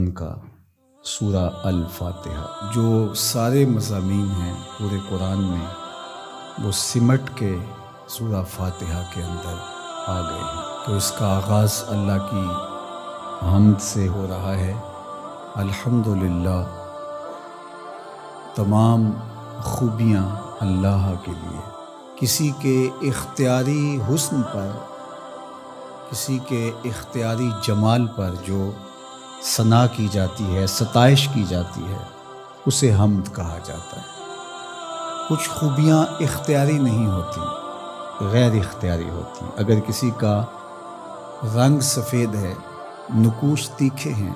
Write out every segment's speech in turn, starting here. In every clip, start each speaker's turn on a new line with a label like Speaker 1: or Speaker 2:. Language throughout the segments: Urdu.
Speaker 1: قرآن کا سورہ الفاتحہ، جو سارے مضامین ہیں پورے قرآن میں وہ سمٹ کے سورہ فاتحہ کے اندر آ گئے ہیں۔ تو اس کا آغاز اللہ کی حمد سے ہو رہا ہے۔ الحمدللہ، تمام خوبیاں اللہ کے لیے۔ کسی کے اختیاری حسن پر، کسی کے اختیاری جمال پر جو ثنا کی جاتی ہے، ستائش کی جاتی ہے، اسے حمد کہا جاتا ہے۔ کچھ خوبیاں اختیاری نہیں ہوتی، غیر اختیاری ہوتی۔ اگر کسی کا رنگ سفید ہے، نقوش تیکھے ہیں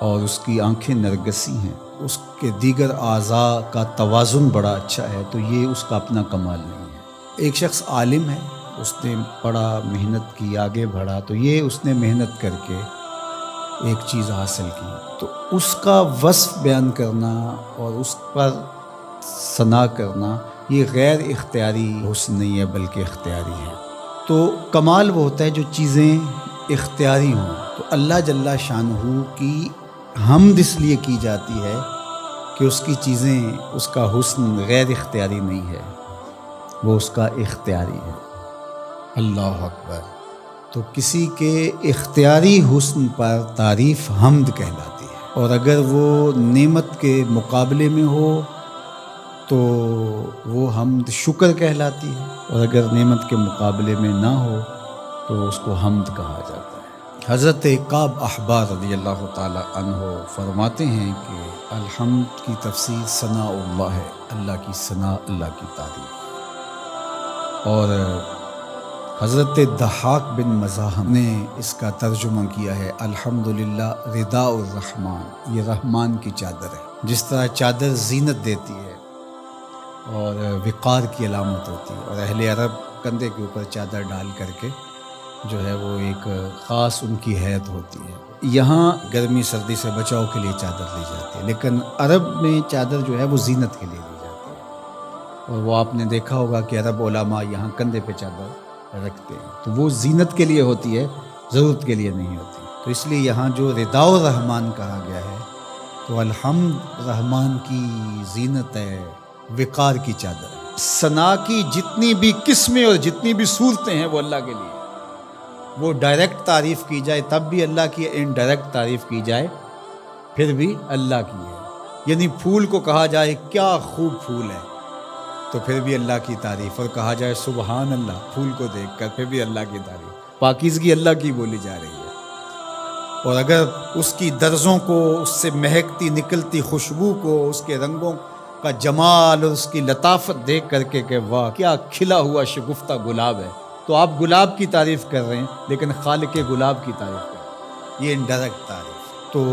Speaker 1: اور اس کی آنکھیں نرگسی ہیں، اس کے دیگر اعضاء کا توازن بڑا اچھا ہے، تو یہ اس کا اپنا کمال نہیں ہے۔ ایک شخص عالم ہے، اس نے پڑھا، محنت کی، آگے بڑھا، تو یہ اس نے محنت کر کے ایک چیز حاصل کی، تو اس کا وصف بیان کرنا اور اس پر ثنا کرنا یہ غیر اختیاری حسن نہیں ہے بلکہ اختیاری ہے۔ تو کمال وہ ہوتا ہے جو چیزیں اختیاری ہوں۔ تو اللہ جل شانہ کی حمد اس لیے کی جاتی ہے کہ اس کی چیزیں، اس کا حسن غیر اختیاری نہیں ہے، وہ اس کا اختیاری ہے۔ اللہ اکبر۔ تو کسی کے اختیاری حسن پر تعریف حمد کہلاتی ہے، اور اگر وہ نعمت کے مقابلے میں ہو تو وہ حمد شکر کہلاتی ہے، اور اگر نعمت کے مقابلے میں نہ ہو تو اس کو حمد کہا جاتا ہے۔ حضرت کعب احبار رضی اللہ تعالی عنہ فرماتے ہیں کہ الحمد کی تفسیر ثناء اللہ ہے، اللہ کی ثنا، اللہ کی تعریف۔ اور حضرت ضحاک بن مزاحم نے اس کا ترجمہ کیا ہے الحمدللہ رداء الرحمن، یہ رحمان کی چادر ہے۔ جس طرح چادر زینت دیتی ہے اور وقار کی علامت ہوتی ہے، اور اہل عرب کندھے کے اوپر چادر ڈال کر کے جو ہے وہ ایک خاص ان کی حیت ہوتی ہے۔ یہاں گرمی سردی سے بچاؤ کے لیے چادر لی جاتی ہے، لیکن عرب میں چادر جو ہے وہ زینت کے لیے لی جاتی ہے، اور وہ آپ نے دیکھا ہوگا کہ عرب علماء یہاں کندھے پہ چادر رکھتے ہیں، تو وہ زینت کے لیے ہوتی ہے، ضرورت کے لیے نہیں ہوتی۔ تو اس لیے یہاں جو رداء الرحمن کہا گیا ہے، تو الحمد رحمان کی زینت ہے، وقار کی چادر ہے۔ ثنا کی جتنی بھی قسمیں اور جتنی بھی صورتیں ہیں وہ اللہ کے لیے، وہ ڈائریکٹ تعریف کی جائے تب بھی اللہ کی، انڈائریکٹ تعریف کی جائے پھر بھی اللہ کی ہے۔ یعنی پھول کو کہا جائے کیا خوب پھول ہے تو پھر بھی اللہ کی تعریف، اور کہا جائے سبحان اللہ پھول کو دیکھ کر، پھر بھی اللہ کی تعریف، پاکیزگی اللہ کی بولی جا رہی ہے۔ اور اگر اس کی درزوں کو، اس سے مہکتی نکلتی خوشبو کو، اس کے رنگوں کا جمال اور اس کی لطافت دیکھ کر کے کہ واہ کیا کھلا ہوا شگفتہ گلاب ہے، تو آپ گلاب کی تعریف کر رہے ہیں لیکن خالق گلاب کی تعریف کر رہے ہیں، یہ انڈائریکٹ تعریف۔ تو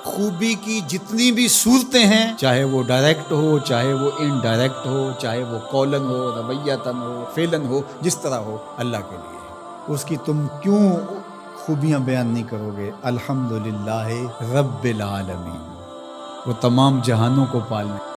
Speaker 1: خوبی کی جتنی بھی صورتیں ہیں، چاہے وہ ڈائریکٹ ہو، چاہے وہ انڈائریکٹ ہو، چاہے وہ قولن ہو، رویتاً ہو، فعلاً ہو، جس طرح ہو، اللہ کے لیے ہے۔ اس کی تم کیوں خوبیاں بیان نہیں کرو گے؟ الحمدللہ رب العالمین، وہ تمام جہانوں کو پالنے